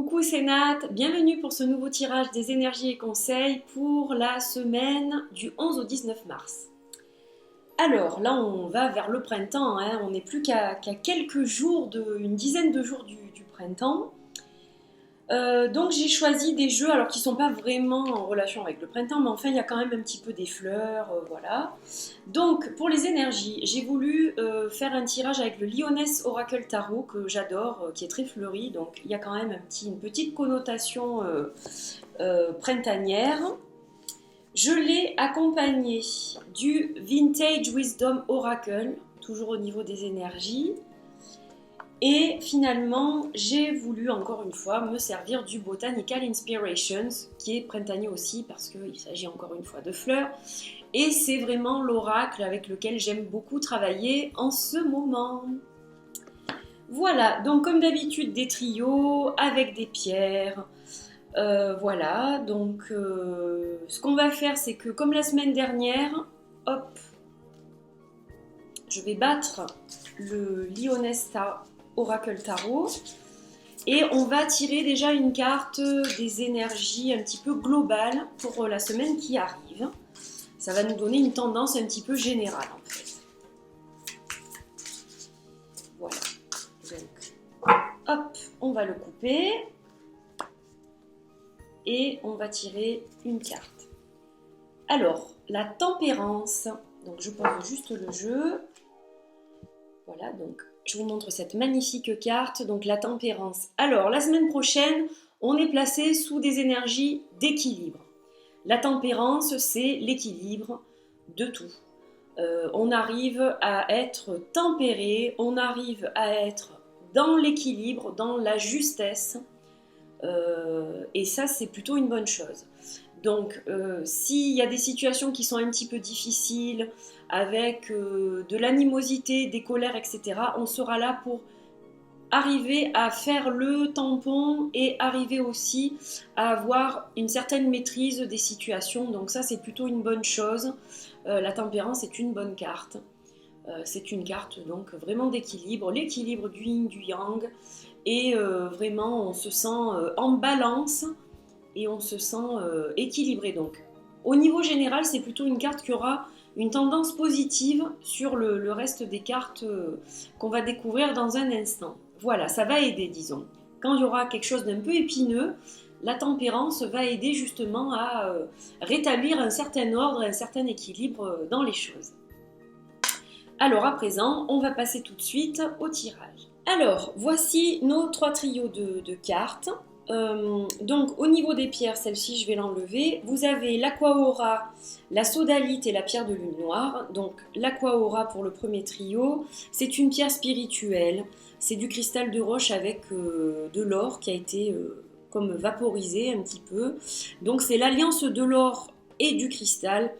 Coucou, c'est Nat, bienvenue pour ce nouveau tirage des énergies et conseils pour la semaine du 11 au 19 mars. Alors là on va vers le printemps, hein. On n'est plus qu'à quelques jours, une dizaine de jours du printemps. Donc j'ai choisi des jeux alors qui ne sont pas vraiment en relation avec le printemps, mais enfin il y a quand même un petit peu des fleurs, voilà. Donc pour les énergies, j'ai voulu faire un tirage avec le Lyoness Oracle Tarot que j'adore, qui est très fleuri, donc il y a quand même une petite connotation printanière. Je l'ai accompagné du Vintage Wisdom Oracle, toujours au niveau des énergies. Et finalement, j'ai voulu encore une fois me servir du Botanical Inspirations, qui est printanier aussi parce qu'il s'agit encore une fois de fleurs. Et c'est vraiment l'oracle avec lequel j'aime beaucoup travailler en ce moment. Voilà, donc comme d'habitude des trios avec des pierres. Voilà, donc ce qu'on va faire, c'est que comme la semaine dernière, hop, je vais battre le Lyonessa Oracle Tarot et on va tirer déjà une carte des énergies un petit peu globales pour la semaine qui arrive. Ça va nous donner une tendance un petit peu générale en fait. Voilà. Donc, hop, on va le couper et on va tirer une carte. Alors, la tempérance. Donc je pose juste le jeu. Voilà, donc je vous montre cette magnifique carte, donc la tempérance. Alors, la semaine prochaine, on est placé sous des énergies d'équilibre. La tempérance, c'est l'équilibre de tout. On arrive à être tempéré, on arrive à être dans l'équilibre, dans la justesse, et ça, c'est plutôt une bonne chose. Donc, s'il y a des situations qui sont un petit peu difficiles, avec de l'animosité, des colères, etc., on sera là pour arriver à faire le tampon et arriver aussi à avoir une certaine maîtrise des situations. Donc ça, c'est plutôt une bonne chose. La tempérance est une bonne carte. C'est une carte donc vraiment d'équilibre, l'équilibre du yin, du yang. Et vraiment, on se sent en balance et on se sent équilibré. Donc, au niveau général, c'est plutôt une carte qui aura une tendance positive sur le reste des cartes qu'on va découvrir dans un instant. Voilà, ça va aider, disons. Quand il y aura quelque chose d'un peu épineux, la tempérance va aider justement à rétablir un certain ordre, un certain équilibre dans les choses. Alors à présent, on va passer tout de suite au tirage. Alors, voici nos trois trios de cartes. Donc au niveau des pierres, celle-ci je vais l'enlever. Vous avez l'aquaora, la sodalite et la pierre de lune noire. Donc l'aquaora pour le premier trio, c'est une pierre spirituelle. C'est du cristal de roche avec de l'or qui a été comme vaporisé un petit peu. Donc c'est l'alliance de l'or et du cristal.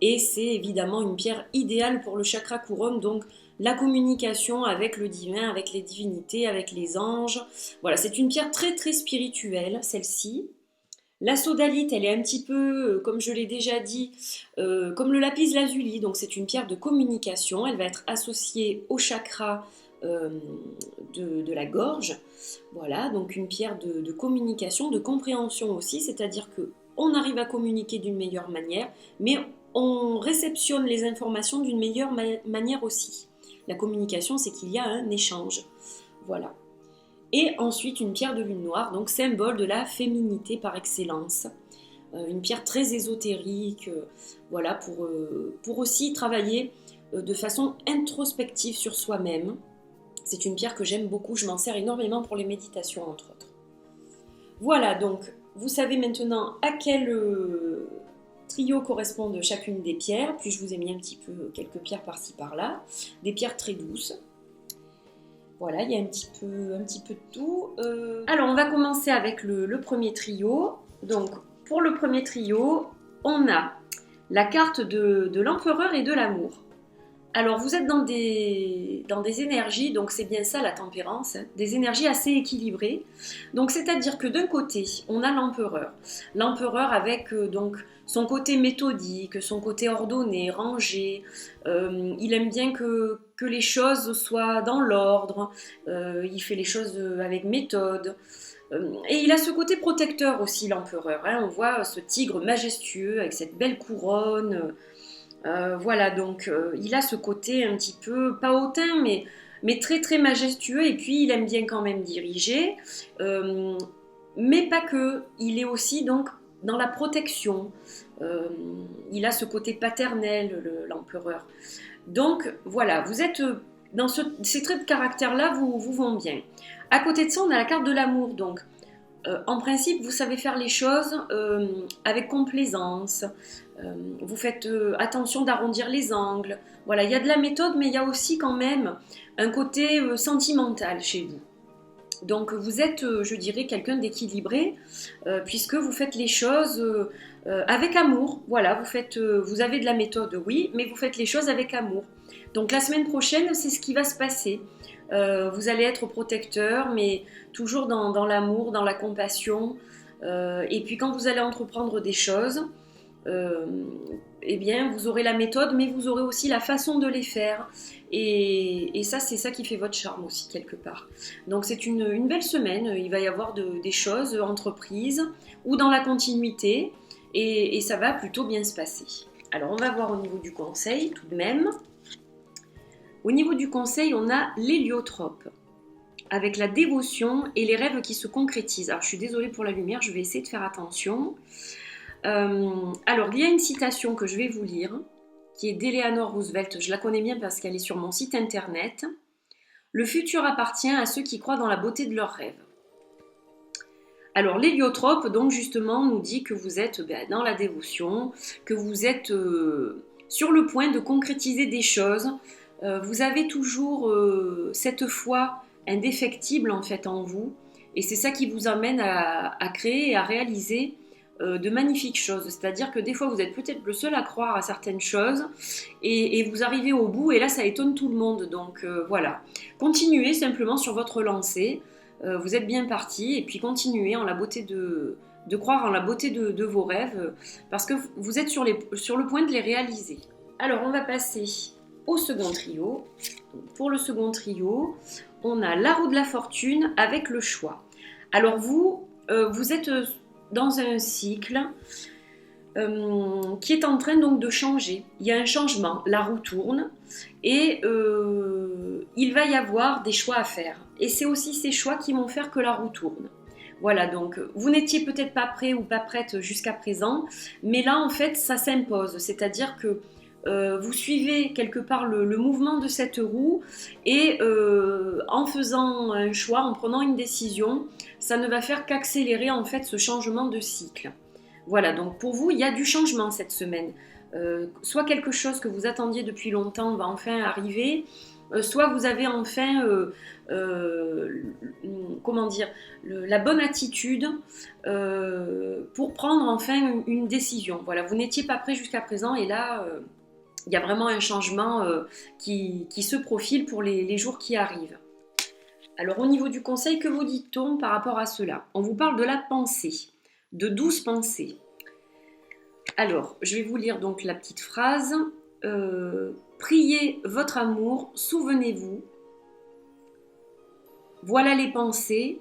Et c'est évidemment une pierre idéale pour le chakra couronne, donc la communication avec le divin, avec les divinités, avec les anges. Voilà, c'est une pierre très très spirituelle, celle-ci. La sodalite, elle est un petit peu, comme je l'ai déjà dit, comme le lapis lazuli, donc c'est une pierre de communication. Elle va être associée au chakra de la gorge. Voilà, donc une pierre de communication, de compréhension aussi, c'est-à-dire que on arrive à communiquer d'une meilleure manière, mais on réceptionne les informations d'une meilleure manière aussi. La communication, c'est qu'il y a un échange. Voilà. Et ensuite, une pierre de lune noire, donc symbole de la féminité par excellence. Une pierre très ésotérique, voilà, pour aussi travailler de façon introspective sur soi-même. C'est une pierre que j'aime beaucoup, je m'en sers énormément pour les méditations, entre autres. Voilà, donc, vous savez maintenant à quel trio correspondent chacune des pierres, puis je vous ai mis un petit peu quelques pierres par-ci par-là, des pierres très douces. Voilà, il y a un petit peu de tout. Alors, on va commencer avec le premier trio. Donc, pour le premier trio, on a la carte de l'empereur et de l'amour. Alors, vous êtes dans des énergies, donc c'est bien ça la tempérance, hein, des énergies assez équilibrées. Donc, c'est-à-dire que d'un côté, on a l'empereur. L'empereur avec donc son côté méthodique, son côté ordonné, rangé. Il aime bien que les choses soient dans l'ordre. Il fait les choses avec méthode. Et il a ce côté protecteur aussi, l'empereur. Hein. On voit ce tigre majestueux avec cette belle couronne. Voilà, donc il a ce côté un petit peu, pas hautain, mais très très majestueux. Et puis il aime bien quand même diriger. Mais pas que. Il est aussi donc dans la protection. Il a ce côté paternel, l'empereur. Donc voilà, vous êtes dans ces traits de caractère-là, vous vont bien. À côté de ça, on a la carte de l'amour. Donc, en principe, vous savez faire les choses avec complaisance. Vous faites attention d'arrondir les angles. Voilà, il y a de la méthode, mais il y a aussi quand même un côté sentimental chez vous. Donc vous êtes, je dirais, quelqu'un d'équilibré, puisque vous faites les choses avec amour. Voilà, vous avez de la méthode, oui, mais vous faites les choses avec amour. Donc la semaine prochaine, c'est ce qui va se passer. Vous allez être protecteur, mais toujours dans l'amour, dans la compassion. Et puis quand vous allez entreprendre des choses, eh bien, vous aurez la méthode, mais vous aurez aussi la façon de les faire. Et ça, c'est ça qui fait votre charme aussi, quelque part. Donc, c'est une belle semaine. Il va y avoir des choses entreprises ou dans la continuité. Et ça va plutôt bien se passer. Alors, on va voir au niveau du conseil, tout de même. Au niveau du conseil, on a l'héliotrope, avec la dévotion et les rêves qui se concrétisent. Alors, je suis désolée pour la lumière, je vais essayer de faire attention. Alors, il y a une citation que je vais vous lire, qui est d'Eleanor Roosevelt. Je la connais bien parce qu'elle est sur mon site internet. Le futur appartient à ceux qui croient dans la beauté de leurs rêves. Alors, l'héliotrope, donc justement, nous dit que vous êtes dans la dévotion, que vous êtes sur le point de concrétiser des choses. Vous avez toujours cette foi indéfectible en fait en vous, et c'est ça qui vous amène à créer et à réaliser de magnifiques choses. C'est-à-dire que des fois vous êtes peut-être le seul à croire à certaines choses et vous arrivez au bout et là ça étonne tout le monde. Donc voilà, continuez simplement sur votre lancée, vous êtes bien parti et puis continuez en la beauté de croire en la beauté de vos rêves parce que vous êtes sur le point de les réaliser. Alors on va passer au second trio. Donc, pour le second trio, on a la roue de la fortune avec le choix. Alors vous êtes dans un cycle qui est en train donc de changer. Il y a un changement, la roue tourne et il va y avoir des choix à faire. Et c'est aussi ces choix qui vont faire que la roue tourne. Voilà, donc vous n'étiez peut-être pas prêt ou pas prête jusqu'à présent, mais là en fait ça s'impose, c'est-à-dire que vous suivez quelque part le mouvement de cette roue et en faisant un choix, en prenant une décision, ça ne va faire qu'accélérer en fait ce changement de cycle. Voilà, donc pour vous, il y a du changement cette semaine. Soit quelque chose que vous attendiez depuis longtemps va enfin arriver, soit vous avez enfin comment dire, la bonne attitude pour prendre enfin une décision. Voilà, vous n'étiez pas prêt jusqu'à présent et là il y a vraiment un changement qui se profile pour les jours qui arrivent. Alors au niveau du conseil, que vous dit-on par rapport à cela? On vous parle de la pensée, de douce pensée. Alors, je vais vous lire donc la petite phrase. Priez votre amour, souvenez-vous. Voilà les pensées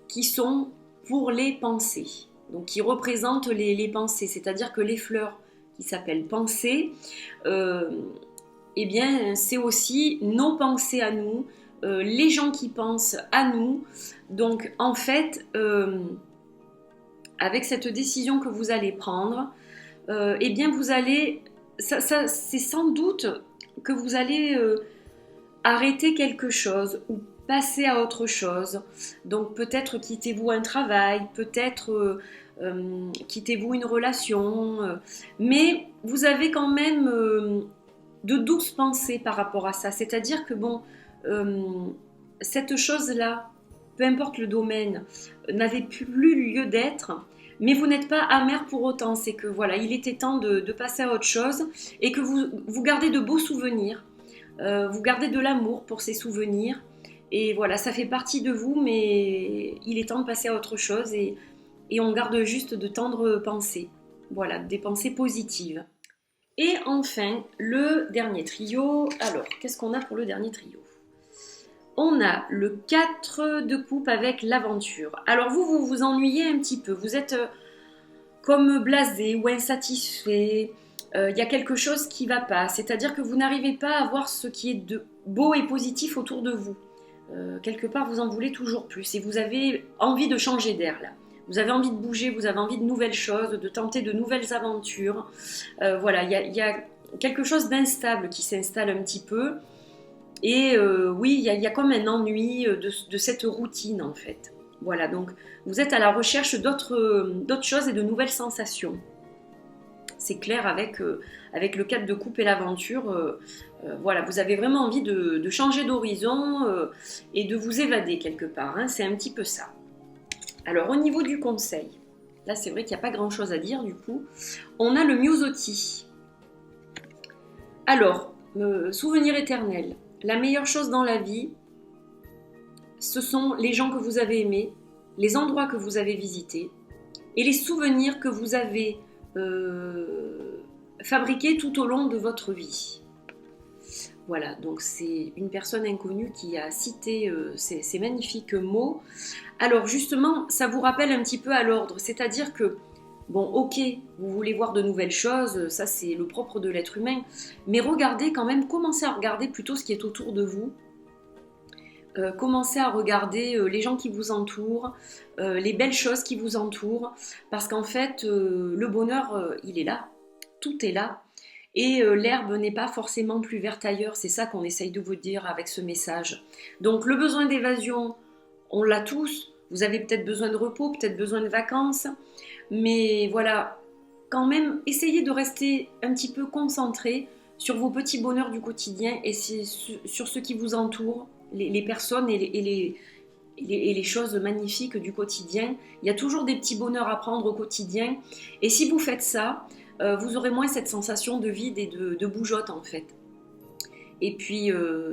qui sont pour les pensées. Donc qui représentent les pensées, c'est-à-dire que les fleurs qui s'appellent pensées, eh bien c'est aussi nos pensées à nous, les gens qui pensent à nous. Donc en fait, avec cette décision que vous allez prendre, eh bien vous allez, c'est sans doute que vous allez arrêter quelque chose ou passer à autre chose. Donc peut-être quittez-vous un travail, peut-être quittez-vous une relation, mais vous avez quand même de douces pensées par rapport à ça. C'est-à-dire que bon, cette chose-là, peu importe le domaine, n'avait plus lieu d'être, mais vous n'êtes pas amer pour autant. C'est que voilà, il était temps de passer à autre chose et que vous gardez de beaux souvenirs, vous gardez de l'amour pour ces souvenirs. Et voilà, ça fait partie de vous, mais il est temps de passer à autre chose et on garde juste de tendres pensées. Voilà, des pensées positives. Et enfin, le dernier trio. Alors, qu'est-ce qu'on a pour le dernier trio? on a le 4 de coupe avec l'aventure. Alors vous vous ennuyez un petit peu, vous êtes comme blasé ou insatisfait, il y a quelque chose qui ne va pas, c'est-à-dire que vous n'arrivez pas à voir ce qui est de beau et positif autour de vous. Quelque part, vous en voulez toujours plus et vous avez envie de changer d'air là. Vous avez envie de bouger, vous avez envie de nouvelles choses, de tenter de nouvelles aventures. Voilà, il y a quelque chose d'instable qui s'installe un petit peu. Et oui, il y a comme un ennui de cette routine en fait. Voilà, donc vous êtes à la recherche d'autres choses et de nouvelles sensations. C'est clair avec le 4 de coupe et l'aventure. Voilà, vous avez vraiment envie de changer d'horizon et de vous évader quelque part. Hein, c'est un petit peu ça. Alors au niveau du conseil, là c'est vrai qu'il n'y a pas grand chose à dire du coup. On a le Myosotis. Alors, souvenir éternel. La meilleure chose dans la vie, ce sont les gens que vous avez aimés, les endroits que vous avez visités et les souvenirs que vous avez fabriqués tout au long de votre vie. Voilà, donc c'est une personne inconnue qui a cité ces magnifiques mots. Alors justement, ça vous rappelle un petit peu à l'ordre, c'est-à-dire que, bon, ok, vous voulez voir de nouvelles choses, ça c'est le propre de l'être humain, mais regardez quand même, commencez à regarder plutôt ce qui est autour de vous. Commencez à regarder les gens qui vous entourent, les belles choses qui vous entourent, parce qu'en fait, le bonheur, il est là, tout est là. Et l'herbe n'est pas forcément plus verte ailleurs, c'est ça qu'on essaye de vous dire avec ce message. Donc le besoin d'évasion, on l'a tous, vous avez peut-être besoin de repos, peut-être besoin de vacances, mais voilà, quand même, essayez de rester un petit peu concentré sur vos petits bonheurs du quotidien et sur ce qui vous entoure, les personnes et les choses magnifiques du quotidien. Il y a toujours des petits bonheurs à prendre au quotidien, et si vous faites ça, vous aurez moins cette sensation de vide et de bougeotte en fait. Et puis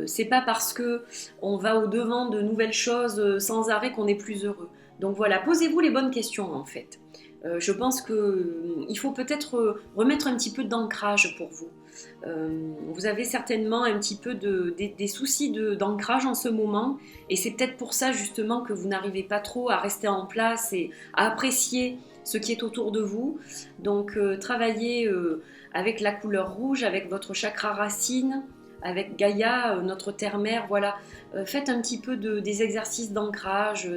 c'est pas parce que on va au devant de nouvelles choses sans arrêt qu'on est plus heureux. Donc voilà, posez-vous les bonnes questions en fait. Je pense qu'il faut peut-être remettre un petit peu d'ancrage pour vous. Vous avez certainement un petit peu des soucis d'ancrage en ce moment, et c'est peut-être pour ça justement que vous n'arrivez pas trop à rester en place et à apprécier ce qui est autour de vous. Donc travaillez avec la couleur rouge, avec votre chakra racine, avec Gaïa, notre terre-mère, voilà. Faites un petit peu des exercices d'ancrage,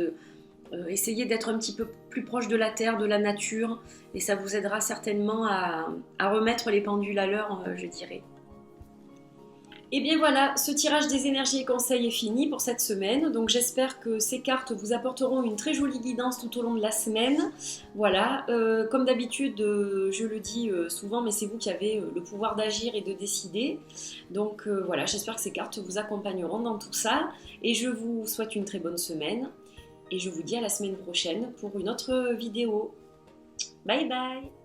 essayez d'être un petit peu plus proche de la terre, de la nature, et ça vous aidera certainement à remettre les pendules à l'heure, je dirais. Et bien voilà, ce tirage des énergies et conseils est fini pour cette semaine. Donc j'espère que ces cartes vous apporteront une très jolie guidance tout au long de la semaine. Voilà, comme d'habitude, je le dis souvent, mais c'est vous qui avez le pouvoir d'agir et de décider. Donc voilà, j'espère que ces cartes vous accompagneront dans tout ça. Et je vous souhaite une très bonne semaine. Et je vous dis à la semaine prochaine pour une autre vidéo. Bye bye!